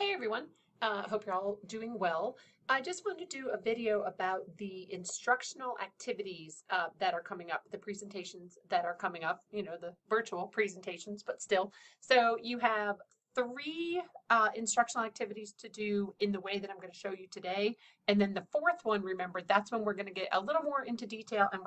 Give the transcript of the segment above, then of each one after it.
Hey everyone, hope you're all doing well. I just wanted to do a video about the instructional activities that are coming up, the presentations that are coming up, the virtual presentations, but still. So you have three instructional activities to do in the way that I'm going to show you today. And then the fourth one, remember, that's when we're going to get a little more into detail and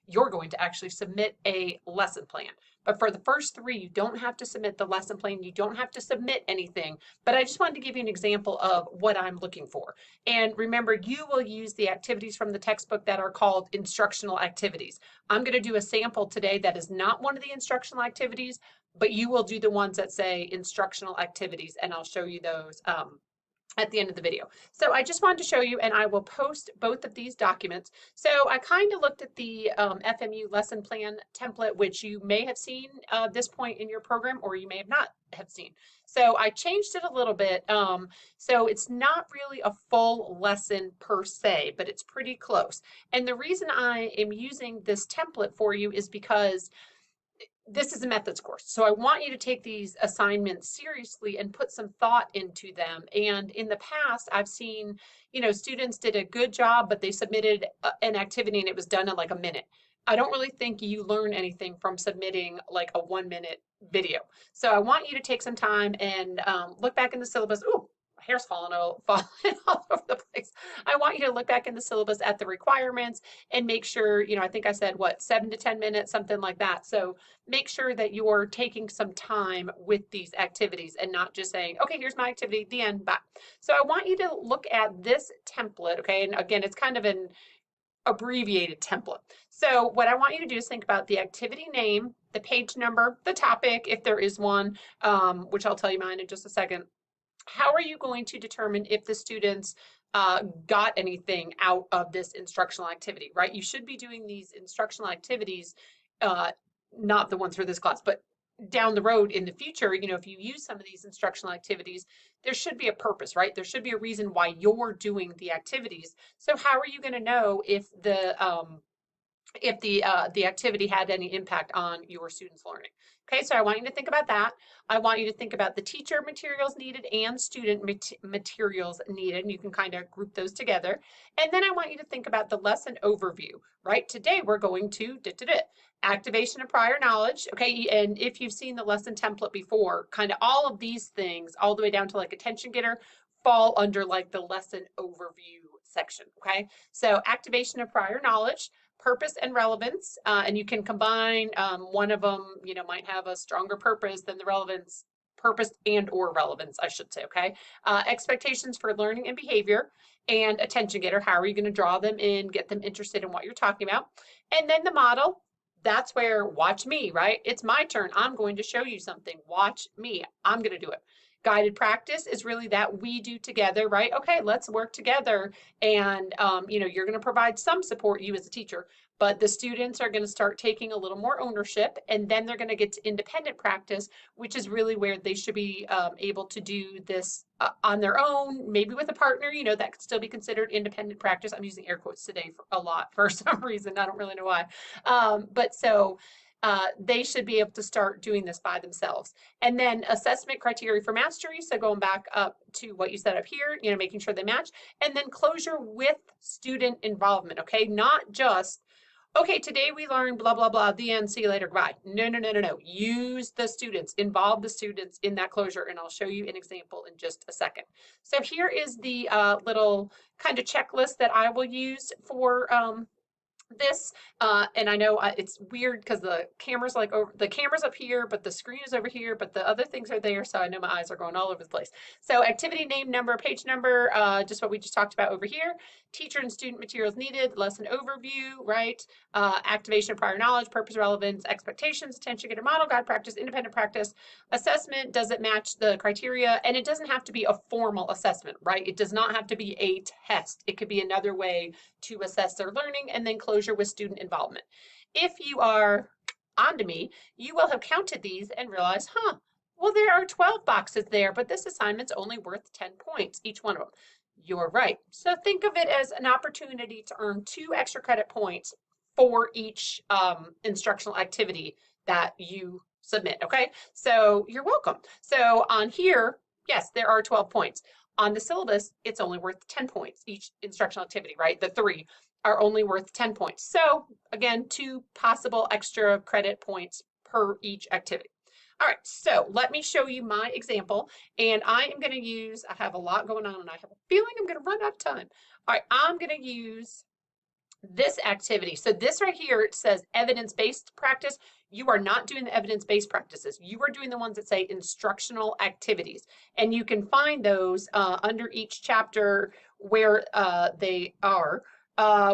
you're going to actually submit a lesson plan. But for the first three, you don't have to submit the lesson plan. You don't have to submit anything. But I just wanted to give you an example of what I'm looking for. And remember, you will use the activities from the textbook that are called instructional activities. I'm going to do a sample today that is not one of the instructional activities, but you will do the ones that say instructional activities, and I'll show you those at the end of the video. So I just wanted to show you, and I will post both of these documents. So I kind of looked at the FMU lesson plan template, which you may have seen this point in your program, or you may have not have seen. So I changed it a little bit. So it's not really a full lesson per se, but it's pretty close. And the reason I am using this template for you is because this is a methods course. So I want you to take these assignments seriously and put some thought into them. And in the past, I've seen, students did a good job, but they submitted an activity and it was done in like a minute. I don't really think you learn anything from submitting like a 1-minute video. So I want you to take some time and look back in the syllabus. Ooh, hair's falling all over the place. I want you to look back in the syllabus at the requirements and make sure, I think I said what, 7 to 10 minutes, something like that. So make sure that you're taking some time with these activities and not just saying, okay, here's my activity, the end, bye. So I want you to look at this template, okay? And again, it's kind of an abbreviated template. So what I want you to do is think about the activity name, the page number, the topic, if there is one, which I'll tell you mine in just a second. How are you going to determine if the students got anything out of this instructional activity, right? You should be doing these instructional activities, not the ones for this class, but down the road in the future, if you use some of these instructional activities, there should be a purpose, right? There should be a reason why you're doing the activities. So how are you going to know if the activity had any impact on your students' learning? Okay, so I want you to think about that. I want you to think about the teacher materials needed and student materials needed, and you can kind of group those together. And then I want you to think about the lesson overview, right? Today we're going to activation of prior knowledge, okay? And if you've seen the lesson template before, kind of all of these things, all the way down to like attention getter, fall under like the lesson overview section, okay? So activation of prior knowledge, purpose and relevance, and you can combine one of them, might have a stronger purpose than the relevance, purpose and or relevance, I should say, okay? Expectations for learning and behavior, and attention getter, how are you going to draw them in, get them interested in what you're talking about? And then the model, that's where watch me, right? It's my turn. I'm going to show you something. Watch me. I'm going to do it. Guided practice is really that we do together, right? Okay, let's work together. And, you're going to provide some support, you as a teacher, but the students are going to start taking a little more ownership, and then they're going to get to independent practice, which is really where they should be able to do this on their own, maybe with a partner, that could still be considered independent practice. I'm using air quotes today a lot for some reason. I don't really know why. They should be able to start doing this by themselves. And then assessment criteria for mastery. So going back up to what you set up here, making sure they match. And then closure with student involvement, okay? Not just, okay, today we learned blah, blah, blah, the end, see you later, goodbye. No, no, no, no, no. Use the students, involve the students in that closure, and I'll show you an example in just a second. So here is the little kind of checklist that I will use for this, and I know it's weird because the camera's the camera's up here, but the screen is over here, but the other things are there, so I know my eyes are going all over the place. So activity name, number, page number, just what we just talked about over here. Teacher and student materials needed, lesson overview, right? Activation of prior knowledge, purpose, relevance, expectations, attention getter, model, guide practice, independent practice, assessment, does it match the criteria? And it doesn't have to be a formal assessment, right? It does not have to be a test. It could be another way to assess their learning, and then closure with student involvement. If you are onto me, you will have counted these and realized, well, there are 12 boxes there, but this assignment's only worth 10 points, each one of them. You're right. So think of it as an opportunity to earn 2 extra credit points for each instructional activity that you submit, okay? So you're welcome. So on here, Yes, there are 12 points. On the syllabus, it's only worth 10 points. Each instructional activity, right? The three are only worth 10 points. So again, 2 possible extra credit points per each activity. All right, so let me show you my example. And I am going to use, I have a lot going on and I have a feeling I'm going to run out of time. All right, I'm going to use this activity. So this right here, it says evidence-based practice. You are not doing the evidence-based practices. You are doing the ones that say instructional activities. And you can find those under each chapter where they are.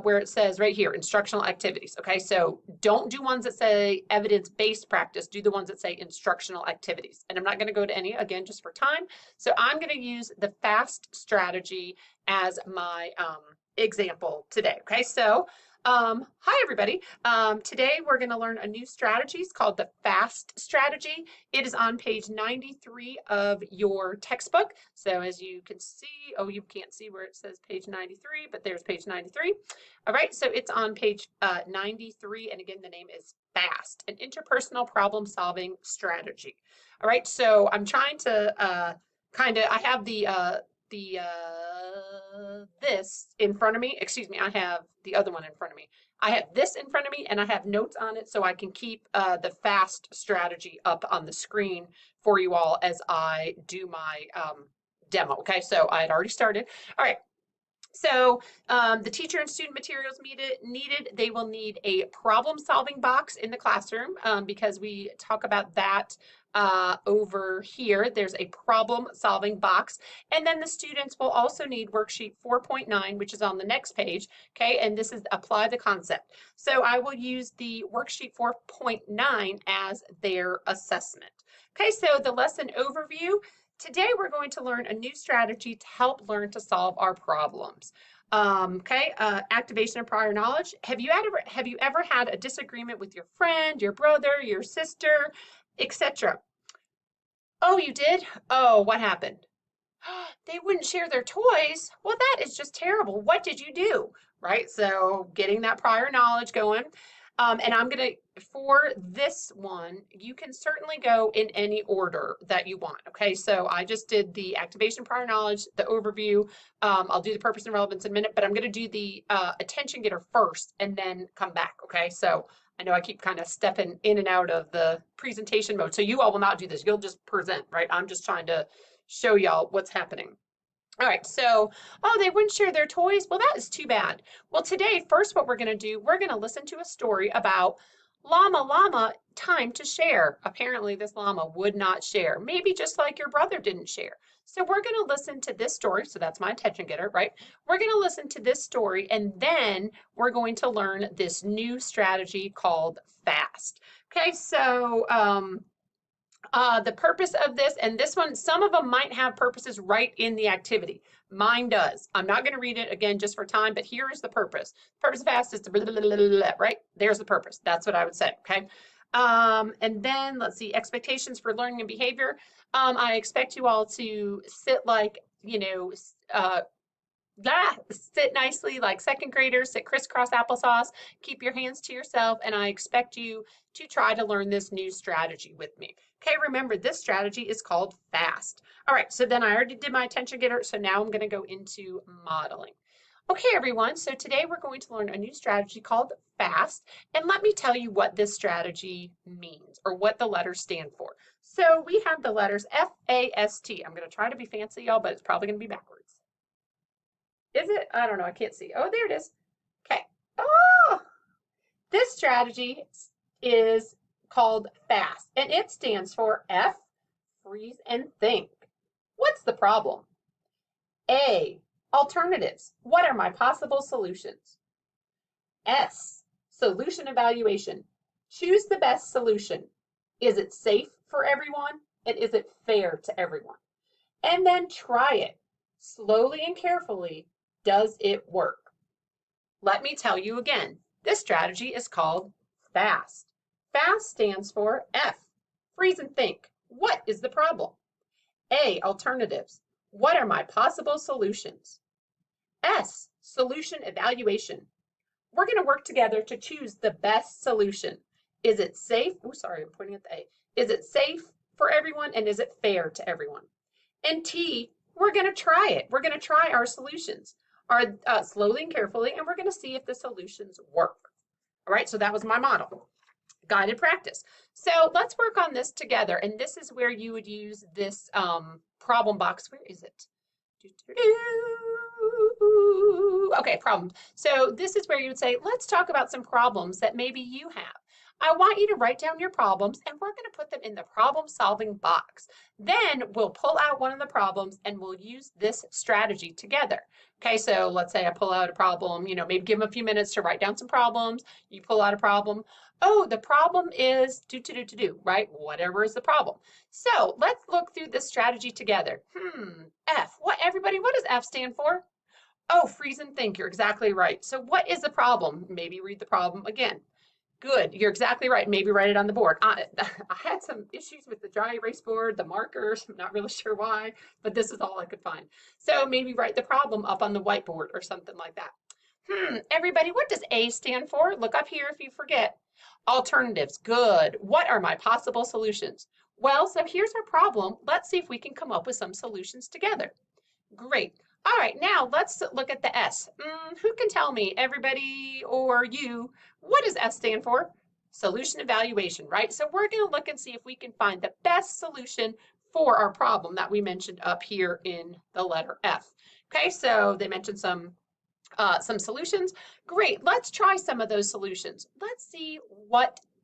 Where it says right here, instructional activities. Okay, so don't do ones that say evidence-based practice, do the ones that say instructional activities. And I'm not going to go to any, again, just for time. So I'm going to use the FAST strategy as my example today. Okay, so hi everybody. Today we're going to learn a new strategy. It's called the FAST strategy. It is on page 93 of your textbook. So as you can see, oh, you can't see where it says page 93, but there's page 93. All right, so it's on page 93, and again, the name is FAST, an interpersonal problem-solving strategy. All right, so I'm trying to I have this in front of me. Excuse me, I have the other one in front of me. I have this in front of me and I have notes on it so I can keep the FAST strategy up on the screen for you all as I do my demo. Okay, so I had already started. All right. So the teacher and student materials needed, they will need a problem-solving box in the classroom because we talk about that over here. There's a problem-solving box. And then the students will also need worksheet 4.9, which is on the next page, okay? And this is apply the concept. So I will use the worksheet 4.9 as their assessment. Okay, so the lesson overview. Today we're going to learn a new strategy to help learn to solve our problems. Activation of prior knowledge. Have you ever had a disagreement with your friend, your brother, your sister, etc.? Oh, you did? Oh, what happened? They wouldn't share their toys. Well, that is just terrible. What did you do? Right? So getting that prior knowledge going. And I'm going to, for this one, you can certainly go in any order that you want. Okay, so I just did the activation prior knowledge, the overview. I'll do the purpose and relevance in a minute, but I'm going to do the attention getter first and then come back. Okay, so I know I keep kind of stepping in and out of the presentation mode. So you all will not do this. You'll just present, right? I'm just trying to show y'all what's happening. All right, so, oh, they wouldn't share their toys? Well, that is too bad. Well, today, first, what we're going to do, we're going to listen to a story about llama, time to share. Apparently, this llama would not share, maybe just like your brother didn't share. So we're going to listen to this story. So that's my attention getter, right? We're going to listen to this story, and then we're going to learn this new strategy called FAST. Okay, so the purpose of this, and this one, some of them might have purposes right in the activity. Mine does. I'm not going to read it again just for time, but here is the purpose. Purpose of FAST is to blah, blah, blah, blah, blah, right? There's the purpose. That's what I would say, okay? And then let's see, expectations for learning and behavior. I expect you all to sit like, sit nicely like second graders, sit crisscross applesauce, keep your hands to yourself, and I expect you to try to learn this new strategy with me. Okay, remember this strategy is called FAST. All right, so then I already did my attention getter, so now I'm going to go into modeling. Okay, everyone, so today we're going to learn a new strategy called FAST, and let me tell you what this strategy means, or what the letters stand for. So we have the letters F-A-S-T. I'm going to try to be fancy, y'all, but it's probably going to be backwards. Is it? I don't know. I can't see. Oh, there it is. Okay. Oh, this strategy is called FAST, and it stands for F, freeze and think. What's the problem? A, alternatives. What are my possible solutions? S, solution evaluation. Choose the best solution. Is it safe for everyone? And is it fair to everyone? And then try it. Slowly and carefully. Does it work? Let me tell you again. This strategy is called FAST. FAST stands for F, freeze and think. What is the problem? A, alternatives. What are my possible solutions? S, solution evaluation. We're going to work together to choose the best solution. Is it safe? Oh, sorry, I'm pointing at the A. Is it safe for everyone and is it fair to everyone? And T, we're going to try it. We're going to try our solutions slowly and carefully, and we're going to see if the solutions work. All right, so that was my model. Guided practice. So let's work on this together. And this is where you would use this problem box. Where is it? Okay, problems. So this is where you would say, let's talk about some problems that maybe you have. I want you to write down your problems and we're going to put them in the problem solving box. Then we'll pull out one of the problems and we'll use this strategy together. Okay, so let's say I pull out a problem, maybe give them a few minutes to write down some problems. You pull out a problem. Oh, the problem is right? Whatever is the problem. So let's look through this strategy together. F. What does F stand for? Oh, freeze and think. You're exactly right. So what is the problem? Maybe read the problem again. Good. You're exactly right. Maybe write it on the board. I had some issues with the dry erase board, the markers. I'm not really sure why, but this is all I could find. So maybe write the problem up on the whiteboard or something like that. Everybody, what does A stand for? Look up here if you forget. Alternatives. Good. What are my possible solutions? Well, so here's our problem. Let's see if we can come up with some solutions together. Great. All right, now let's look at the S. Who can tell me, everybody or you, what does S stand for? Solution evaluation, right? So we're going to look and see if we can find the best solution for our problem that we mentioned up here in the letter F. Okay, so they mentioned some solutions. Great, let's try some of those solutions. Let's see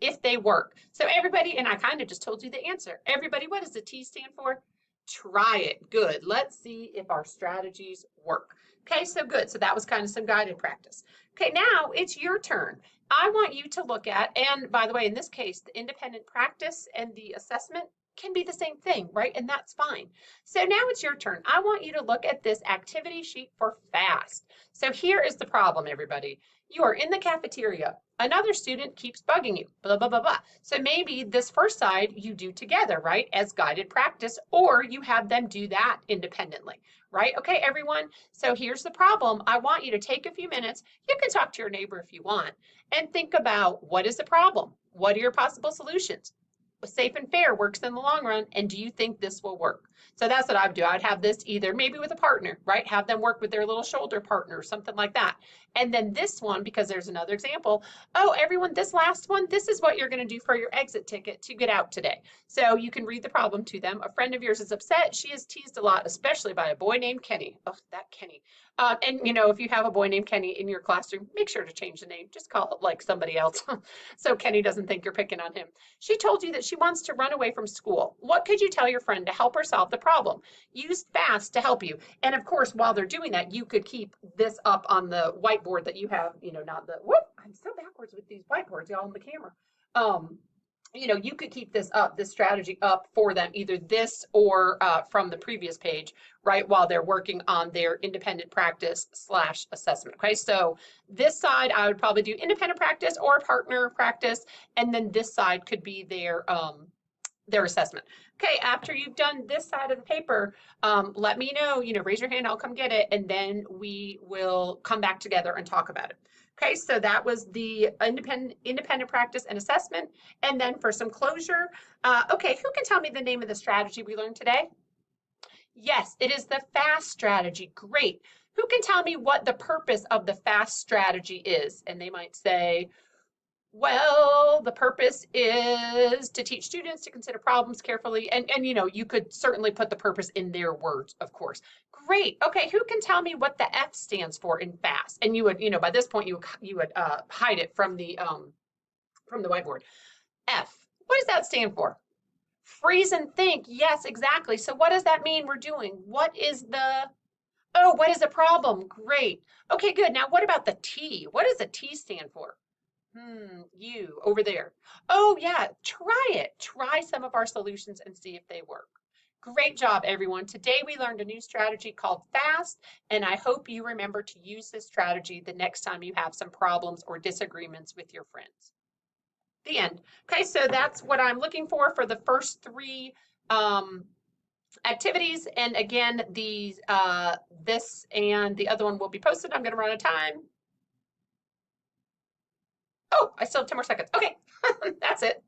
if they work. So everybody, and I kind of just told you the answer. Everybody, what does the T stand for? Try it. Good. Let's see if our strategies work. Okay, so good. So that was kind of some guided practice. Okay, now it's your turn. I want you to look at, and by the way, in this case, the independent practice and the assessment can be the same thing, right? And that's fine. So now it's your turn. I want you to look at this activity sheet for FAST. So here is the problem, everybody. You are in the cafeteria. Another student keeps bugging you, blah, blah, blah, blah. So maybe this first side you do together, right, as guided practice, or you have them do that independently, right? Okay, everyone, so here's the problem. I want you to take a few minutes. You can talk to your neighbor if you want, and think about what is the problem? What are your possible solutions? Safe and fair works in the long run, and do you think this will work? So that's what I would do. I'd have this either maybe with a partner, right? Have them work with their little shoulder partner, something like that. And then this one, because there's another example, oh, everyone, this last one, this is what you're going to do for your exit ticket to get out today. So you can read the problem to them. A friend of yours is upset. She is teased a lot, especially by a boy named Kenny. Oh, that Kenny. And if you have a boy named Kenny in your classroom, make sure to change the name. Just call it like somebody else so Kenny doesn't think you're picking on him. She told you that she wants to run away from school. What could you tell your friend to help her solve the problem? Use FAST to help you. And of course, while they're doing that, you could keep this up on the whiteboard that you have, not the, whoop, I'm so backwards with these whiteboards, y'all, on the camera. You could keep this strategy up for them, either this or from the previous page, right, while they're working on their independent practice / assessment. Okay, so this side I would probably do independent practice or partner practice, and then this side could be their assessment. Okay, after you've done this side of the paper, let me know, raise your hand, I'll come get it, and then we will come back together and talk about it. Okay, so that was the independent practice and assessment. And then for some closure, okay, who can tell me the name of the strategy we learned today? Yes, it is the FAST strategy. Great. Who can tell me what the purpose of the FAST strategy is? And they might say, well, the purpose is to teach students to consider problems carefully. And you could certainly put the purpose in their words, of course. Great. Okay, who can tell me what the F stands for in FAST? And you would, by this point, you would hide it from the whiteboard. F. What does that stand for? Freeze and think. Yes, exactly. So what does that mean we're doing? What is the problem? Great. Okay, good. Now what about the T? What does the T stand for? You over there. Oh yeah, try it. Try some of our solutions and see if they work. Great job, everyone. Today we learned a new strategy called FAST, and I hope you remember to use this strategy the next time you have some problems or disagreements with your friends. The end. Okay, so that's what I'm looking for the first 3 activities. And again, these this and the other one will be posted. I'm going to run out of time. Oh, I still have 10 more seconds. Okay, that's it.